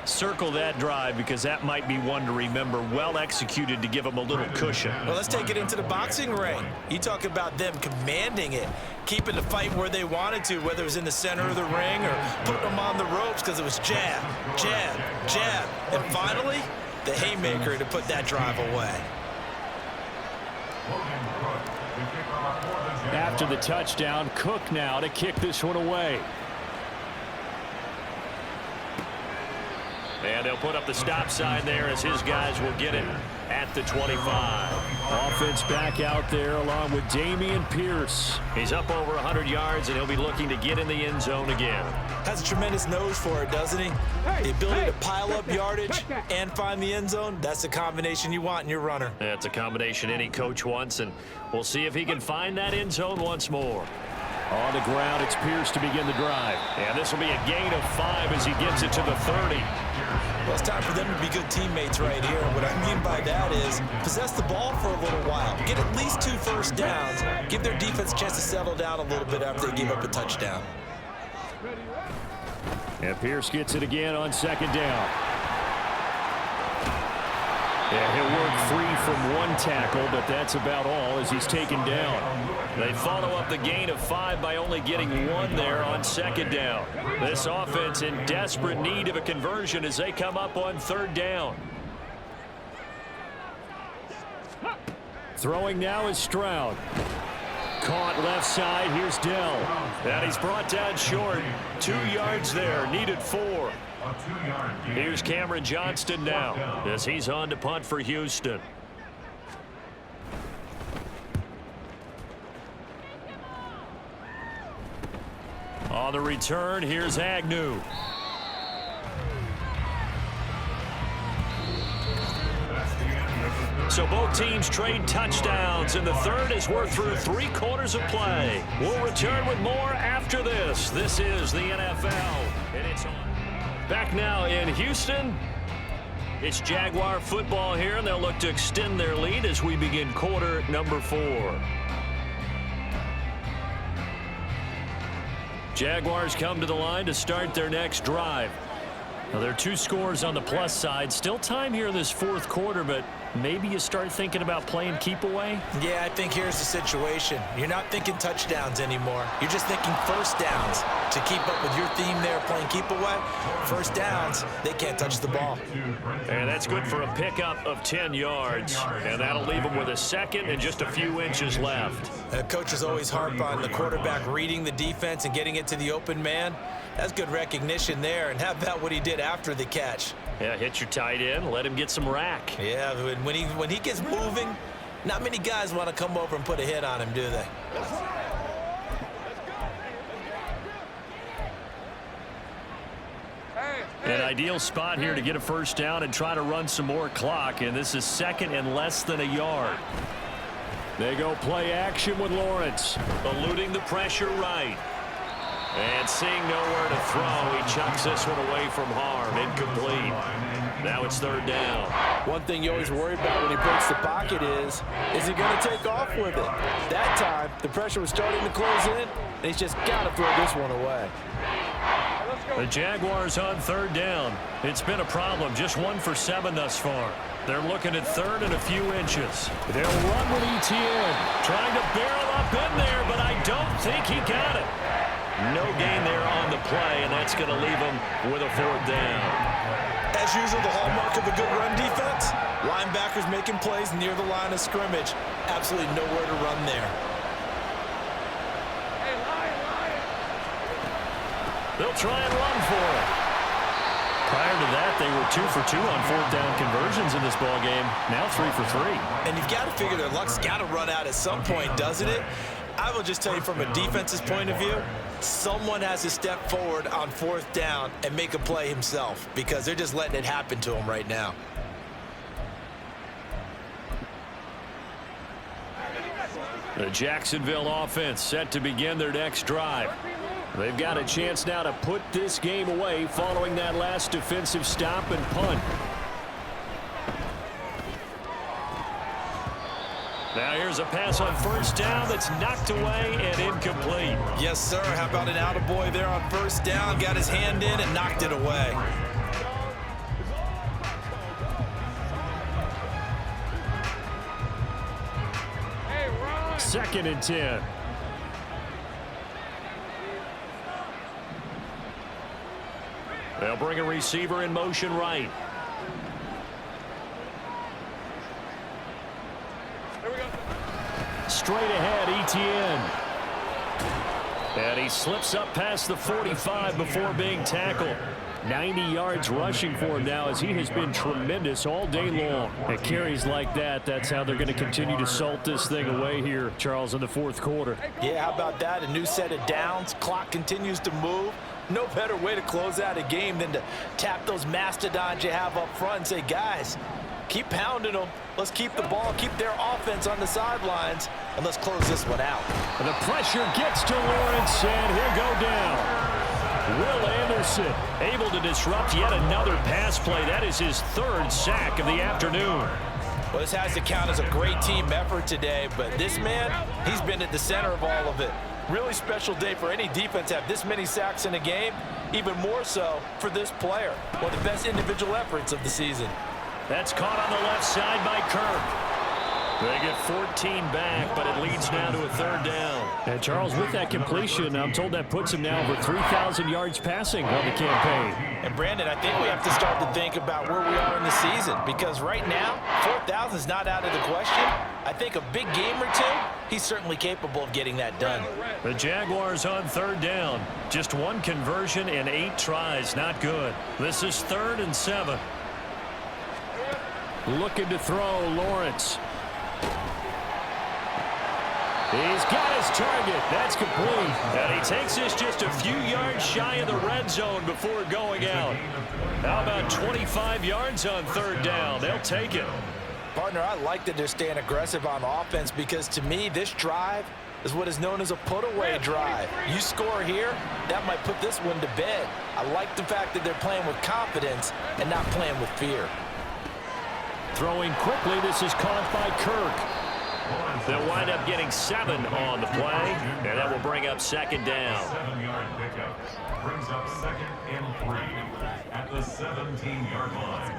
Circle that drive because that might be one to remember. Well executed to give them a little cushion. Well, let's take it into the boxing ring. You talk about them commanding it, keeping the fight where they wanted to, whether it was in the center of the ring or putting them on the ropes because it was jab, jab, jab. And finally, the haymaker to put that drive away. After the touchdown, Cook now to kick this one away. And they'll put up the stop sign there as his guys will get it at the 25. Offense back out there along with Dameon Pierce. He's up over 100 yards, and he'll be looking to get in the end zone again. Has a tremendous nose for it, doesn't he? The ability to pile up yardage and find the end zone, that's the combination you want in your runner. That's a combination any coach wants, and we'll see if he can find that end zone once more. On the ground, it's Pierce to begin the drive. And this will be a gain of 5 as he gets it to the 30. Well, it's time for them to be good teammates right here. What I mean by that is possess the ball for a little while. Get at least 2 first downs. Give their defense a chance to settle down a little bit after they give up a touchdown. And Pierce gets it again on second down. Yeah, he'll work 3 from 1 tackle, but that's about all as he's taken down. They follow up the gain of 5 by only getting 1 there on second down. This offense in desperate need of a conversion as they come up on third down. Throwing now is Stroud. Caught left side. Here's Dell. And he's brought down short. 2 yards there. Needed 4. Here's Cameron Johnston now as he's on to punt for Houston. On the return, here's Agnew. So both teams trade touchdowns, and the third as we're through 3 quarters of play. We'll return with more after this. This is the NFL, and it's on. Back now in Houston. It's Jaguar football here, and they'll look to extend their lead as we begin quarter number 4. Jaguars come to the line to start their next drive. Now, there are 2 scores on the plus side. Still time here in this 4th quarter, but maybe you start thinking about playing keep away? Yeah, I think here's the situation. You're not thinking touchdowns anymore. You're just thinking first downs. To keep up with your theme there, playing keep away, first downs, they can't touch the ball. And that's good for a pickup of 10 yards. And that'll leave them with a second and just a few inches left. Coaches always harp on the quarterback reading the defense and getting it to the open man. That's good recognition there. And how about what he did after the catch? Yeah, hit your tight end, let him get some rack. Yeah, when he gets moving, not many guys want to come over and put a hit on him, do they? An ideal spot here to get a first down and try to run some more clock, and this is second and less than a yard. They go play action with Lawrence, eluding the pressure right. And seeing nowhere to throw, he chucks this one away from harm. Incomplete. Now it's third down. One thing you always worry about when he breaks the pocket is he going to take off with it? That time, the pressure was starting to close in, and he's just got to throw this one away. The Jaguars on third down. It's been a problem. Just 1 for 7 thus far. They're looking at third and a few inches. They'll run with ETN. Trying to barrel up in there, but I don't think he got it. No gain there on the play, and that's going to leave him with a 4th down. As usual, the hallmark of a good run defense, linebackers making plays near the line of scrimmage. Absolutely nowhere to run there. They'll try and run for it. Prior to that, they were 2 for 2 on 4th down conversions in this ball game. Now 3 for 3. And you've got to figure their luck's got to run out at some point, doesn't it? I will just tell you from a defense's point of view, someone has to step forward on 4th down and make a play himself because they're just letting it happen to him right now. The Jacksonville offense set to begin their next drive. They've got a chance now to put this game away following that last defensive stop and punt. Now here's a pass on first down that's knocked away and incomplete. Yes, sir. How about an attaboy there on first down? Got his hand in and knocked it away. Second and 10. They'll bring a receiver in motion right. Straight ahead, ETN. And he slips up past the 45 before being tackled. 90 yards rushing for him now as he has been tremendous all day long. At carries like that, that's how they're going to continue to salt this thing away here, Charles, in the 4th quarter. Yeah, how about that? A new set of downs. Clock continues to move. No better way to close out a game than to tap those mastodons you have up front and say, guys, keep pounding them. Let's keep the ball, keep their offense on the sidelines, and let's close this one out. The pressure gets to Lawrence, and he'll go down. Will Anderson able to disrupt yet another pass play. That is his third sack of the afternoon. Well, this has to count as a great team effort today, but this man, he's been at the center of all of it. Really special day for any defense to have this many sacks in a game, even more so for this player. One of the best individual efforts of the season. That's caught on the left side by Kirk. They get 14 back, but it leads now to a third down. And Charles, with that completion, I'm told that puts him now over 3,000 yards passing on the campaign. And Brandon, I think we have to start to think about where we are in the season, because right now, 4,000 is not out of the question. I think a big game or two, he's certainly capable of getting that done. The Jaguars on third down. Just one conversion and 8 tries. Not good. This is 3rd and 7. Looking to throw, Lawrence. He's got his target. That's complete. And he takes this just a few yards shy of the red zone before going out. How about 25 yards on third down? They'll take it. Partner, I like that they're staying aggressive on offense, because to me, this drive is what is known as a put-away drive. You score here, that might put this one to bed. I like the fact that they're playing with confidence and not playing with fear. Throwing quickly, this is caught by Kirk. They'll wind up getting 7 on the play, and that will bring up second down. 7-yard pickup brings up 2nd and 3 at the 17-yard line.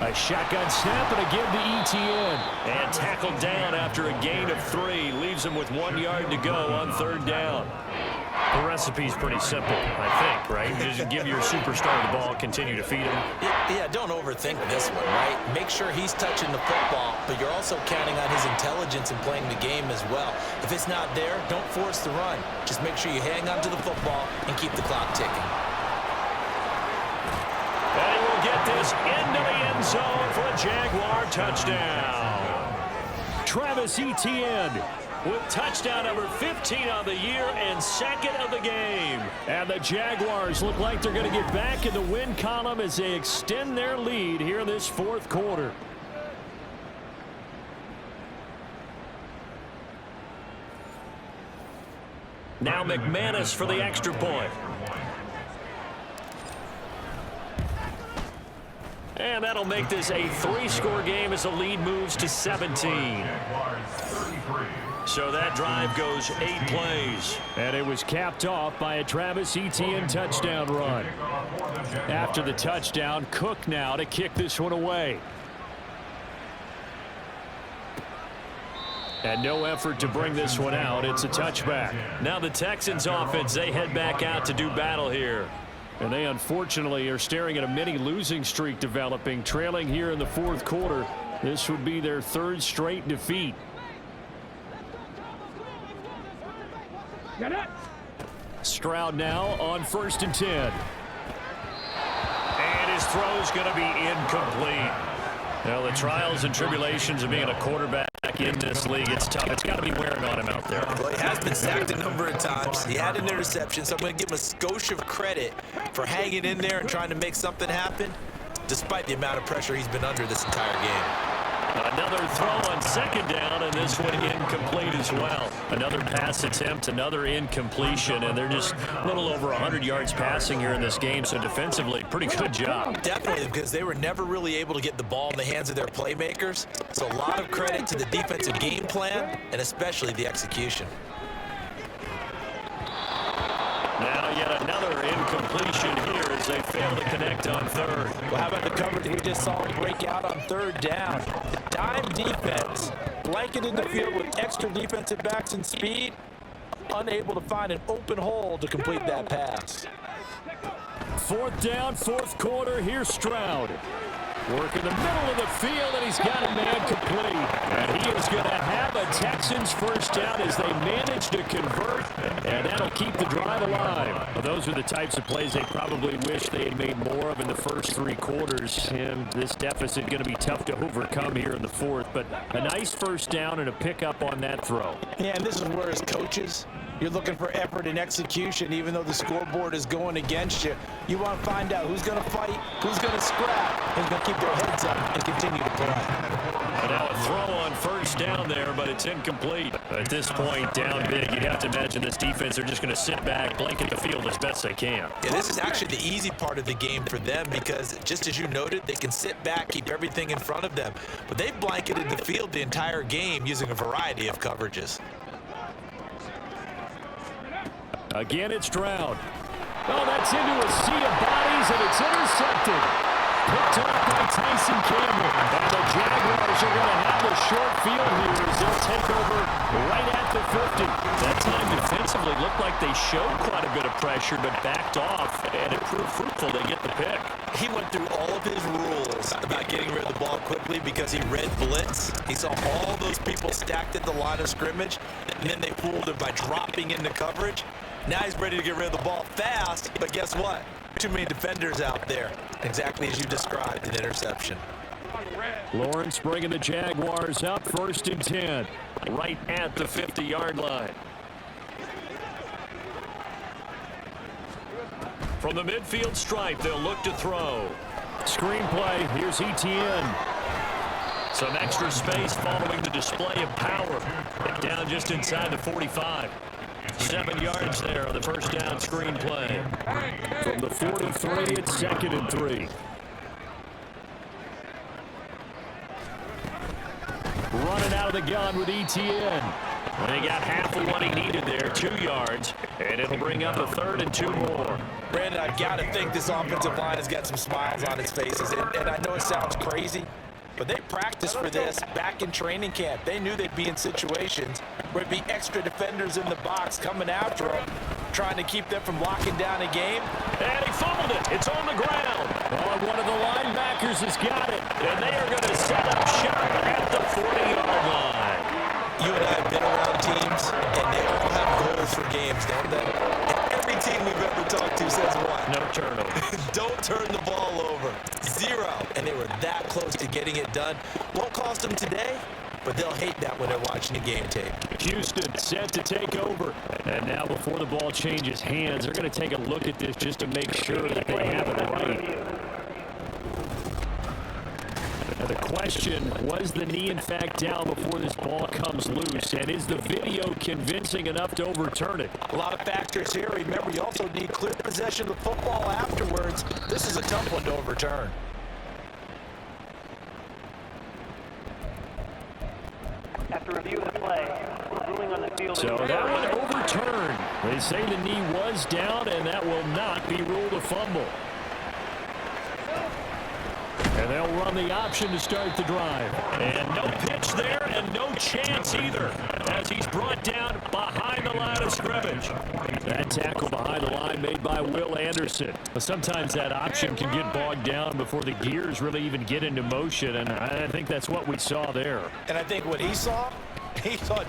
A shotgun snap and a give to ETN. And tackled down after a gain of 3. Leaves him with 1 yard to go on third down. The recipe's pretty simple, I think, right? Just give your superstar the ball, continue to feed him. Yeah, don't overthink this one, right? Make sure he's touching the football, but you're also counting on his intelligence in playing the game as well. If it's not there, don't force the run. Just make sure you hang on to the football and keep the clock ticking. And he will get this into the end zone for a Jaguar touchdown. Travis Etienne with touchdown number 15 on the year and 2nd of the game. And the Jaguars look like they're going to get back in the win column as they extend their lead here in this 4th quarter. Now McManus for the extra point. And that'll make this a 3-score game as the lead moves to 17. So that drive goes 8 plays. And it was capped off by a Travis Etienne touchdown run. After the touchdown, Cook now to kick this one away. And no effort to bring this one out. It's a touchback. Now the Texans offense, they head back out to do battle here. And they unfortunately are staring at a mini losing streak developing, trailing here in the 4th quarter. This would be their 3rd straight defeat. Stroud now on 1st and 10. And his throw's going to be incomplete. Well, the trials and tribulations of being a quarterback in this league, it's tough. It's got to be wearing on him out there. Well, he has been sacked a number of times. He had an interception, so I'm going to give him a skosh of credit for hanging in there and trying to make something happen, despite the amount of pressure he's been under this entire game. Another throw on 2nd down, and this one incomplete as well. Another pass attempt, another incompletion, and they're just a little over 100 yards passing here in this game, so defensively, pretty good job. Definitely, because they were never really able to get the ball in the hands of their playmakers, so a lot of credit to the defensive game plan, and especially the execution. Now yet another incompletion here as they fail to connect on 3rd. Well, how about the coverage we just saw break out on 3rd down? The dime defense blanketed the field with extra defensive backs and speed, unable to find an open hole to complete that pass. 4th down, 4th quarter. Here's Stroud. Work in the middle of the field, and he's got a man complete. And he is going to have a Texans first down as they manage to convert, and that'll keep the drive alive. Well, those are the types of plays they probably wish they had made more of in the first 3 quarters, and this deficit going to be tough to overcome here in the 4th. But a nice first down and a pickup on that throw. Yeah, and this is where his coaches You're looking for effort and execution, even though the scoreboard is going against you. You want to find out who's going to fight, who's going to scrap, who's going to keep their heads up and continue to play. And now a throw on first down there, but it's incomplete. At this point, down big, you have to imagine this defense are just going to sit back, blanket the field as best they can. Yeah, this is actually the easy part of the game for them because, just as you noted, they can sit back, keep everything in front of them. But they've blanketed the field the entire game using a variety of coverages. Again, it's Stroud. Oh, that's into a sea of bodies, and it's intercepted. Picked up by Tyson Campbell. And the Jaguars are going to have a short field here as they'll take over right at the 50. That time defensively looked like they showed quite a bit of pressure but backed off, and it proved fruitful. They get the pick. He went through all of his rules about getting rid of the ball quickly because he read blitz. He saw all those people stacked at the line of scrimmage, and then they fooled him by dropping into coverage. Now he's ready to get rid of the ball fast, but guess what? Too many defenders out there. Exactly as you described, an interception. Lawrence bringing the Jaguars up 1st and 10, right at the 50-yard line. From the midfield stripe, they'll look to throw. Screenplay, here's Etienne. Some extra space following the display of power. Down just inside the 45. 7 yards there on the first down screen play. From the 43, it's 2nd and 3. Running out of the gun with Etienne. And he got half of what he needed there, 2 yards. And it'll bring up a 3rd and 2 more. Brandon, I've got to think this offensive line has got some smiles on its faces. And I know it sounds crazy, but they practiced for this back in training camp. They knew they'd be in situations where there'd be extra defenders in the box coming after them, trying to keep them from locking down a game. And he fumbled it. It's on the ground. Oh, one of the linebackers has got it. And they are going to set up shop at the 40-yard line. You and I have been around teams, and they all have goals for games, don't they? And every team we've ever talked to says what? No turnover. Don't turn the ball over. 0. And they were that close to getting it done. Won't cost them today, but they'll hate that when they're watching the game tape. Houston set to take over. And now before the ball changes hands, they're going to take a look at this just to make sure that they have it right. Now the question, was the knee in fact down before this ball comes loose? And is the video convincing enough to overturn it? A lot of factors here. Remember, you also need clear possession of the football afterwards. This is a tough one to overturn. After review of the play, ruling on the field. So that one overturned. They say the knee was down, and that will not be ruled a fumble. And they'll run the option to start the drive. And no pitch there, and no chance either, as he's brought down behind the line of scrimmage. That tackle behind the line made by Will Anderson. But sometimes that option can get bogged down before the gears really even get into motion, and I think that's what we saw there. And I think what he saw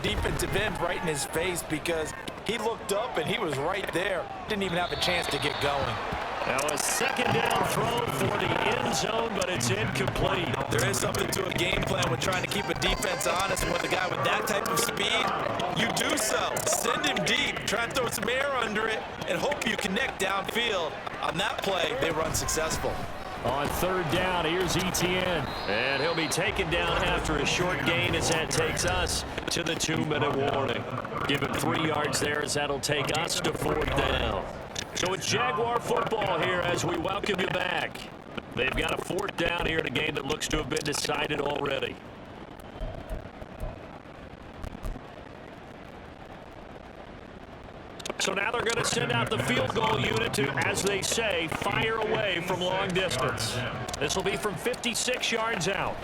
defensive end right in his face because he looked up and he was right there. Didn't even have a chance to get going. Now a 2nd down throw for the end zone, but it's incomplete. There is something to a game plan when trying to keep a defense honest, and with a guy with that type of speed, you do so. Send him deep, try and throw some air under it, and hope you connect downfield. On that play, they were unsuccessful. On 3rd down, here's Etienne. And he'll be taken down after a short gain as that takes us to the 2-minute warning. Give him 3 yards there as that'll take us to 4th down. So it's Jaguar football here as we welcome you back. They've got a 4th down here in a game that looks to have been decided already. So now they're going to send out the field goal unit to, as they say, fire away from long distance. This will be from 56 yards out.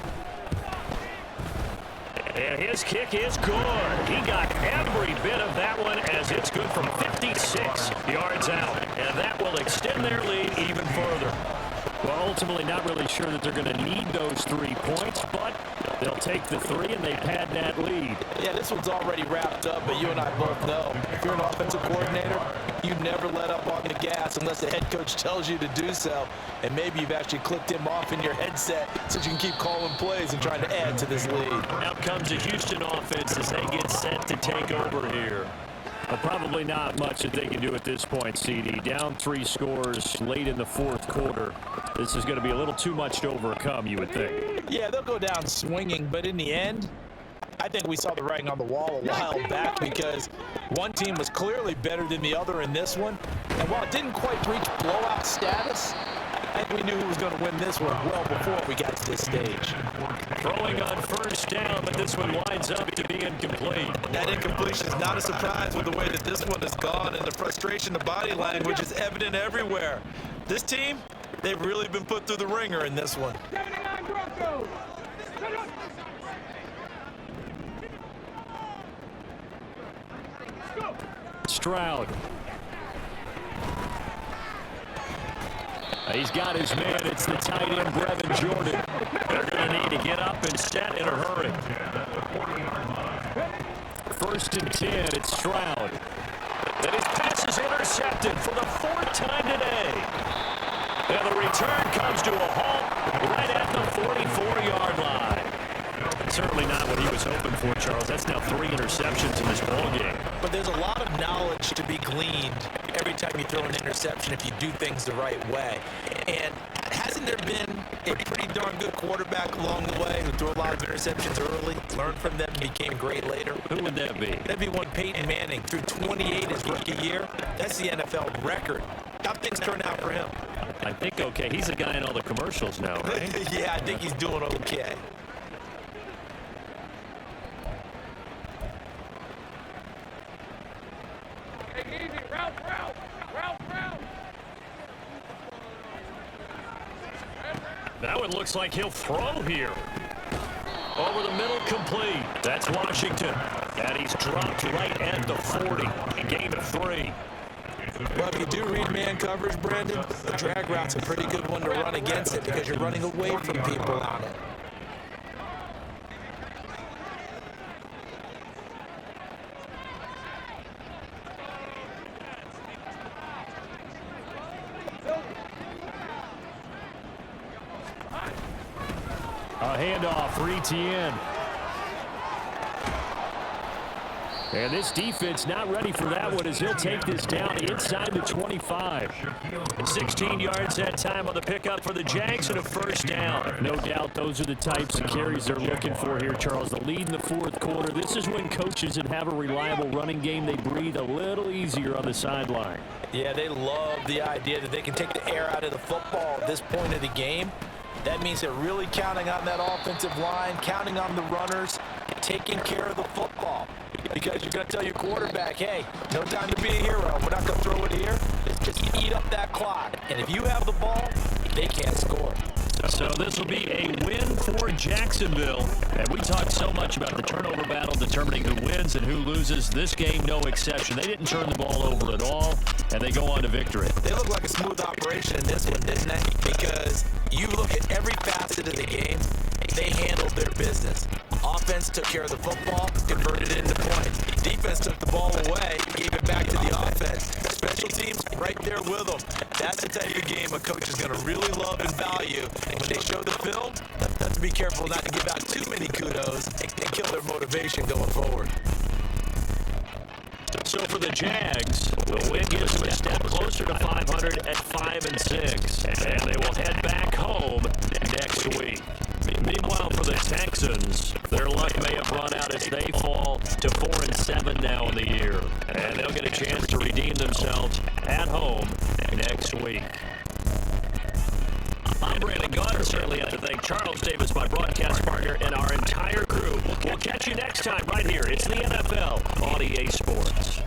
And his kick is good. He got every bit of that one as it's good from 56 yards out. And that will extend their lead even further. Well, ultimately not really sure that they're going to need those 3 points, but they'll take the 3 and they've had that lead. Yeah, this one's already wrapped up, but you and I both know if you're an offensive coordinator, you never let up on the gas unless the head coach tells you to do so. And maybe you've actually clicked him off in your headset so you can keep calling plays and trying to add to this lead. Out comes the Houston offense as they get set to take over here. But probably not much that they can do at this point, CD. Down 3 scores late in the fourth quarter. This is going to be a little too much to overcome, you would think. Yeah, they'll go down swinging, but in the end, I think we saw the writing on the wall a while back because one team was clearly better than the other in this one. And while it didn't quite reach blowout status, I think we knew who was going to win this one well before we got to this stage. Throwing on first down, but this one winds up to be incomplete. That incompletion is not a surprise with the way that this one has gone, and the frustration, the body language is evident everywhere. This team, they've really been put through the ringer in this one. Stroud. He's got his man. It's the tight end, Brevin Jordan. They're going to need to get up and set in a hurry. 1st and 10. It's Stroud. And his pass is intercepted for the 4th time today. And the return comes to a halt right at the 44-yard line. Certainly not what he was hoping for, Charles. That's now 3 interceptions in this ballgame. But there's a lot of knowledge to be gleaned every time you throw an interception if you do things the right way. And hasn't there been a pretty darn good quarterback along the way who threw a lot of interceptions early, learned from them, and became great later? Who would that be? That'd be one Peyton Manning. Threw 28 his rookie year. That's the NFL record. How things turn out for him? I think okay. He's a guy in all the commercials now, right? Yeah, I think he's doing okay. That one looks like he'll throw here. Over the middle, complete. That's Washington. And he's dropped right at the 40. Gain of 3. Well, if you do read man coverage, Brandon, the drag route's a pretty good one to run against it because you're running away from people on it. A handoff for Etienne. And this defense not ready for that one as he'll take this down inside the 25. 16 yards that time on the pickup for the Jags and a 1st down. No doubt those are the types of carries they're looking for here, Charles. The lead in the 4th quarter. This is when coaches that have a reliable running game, they breathe a little easier on the sideline. Yeah, they love the idea that they can take the air out of the football at this point of the game. That means they're really counting on that offensive line, counting on the runners, taking care of the football. Because you're going to tell your quarterback, hey, no time to be a hero. We're not going to throw it here. Just eat up that clock. And if you have the ball, they can't score. So this will be a win for Jacksonville. And we talked so much about the turnover battle determining who wins and who loses. This game, no exception. They didn't turn the ball over at all, and they go on to victory. They look like a smooth operation in this one, didn't they? Because you look at every facet of the game, they handled their business. Offense took care of the football, converted it into points. Defense took the ball away, gave it back to the offense. Special teams right there with them. That's the type of game a coach is going to really love and value. And when they show the film, have to be careful not to give out too many kudos and kill their motivation going forward. So for the Jags, the win gives them a step closer to 500 at 5-6, and they will head back home next week. Meanwhile, for the Texans, their luck may have run out as they fall to 4-7 now in the year, and they'll get a chance to redeem themselves at home next week. I'm Brandon Gunn. Certainly have to thank Charles Davis, my broadcast partner, and our entire crew. We'll catch you next time right here. It's the NFL on EA Sports.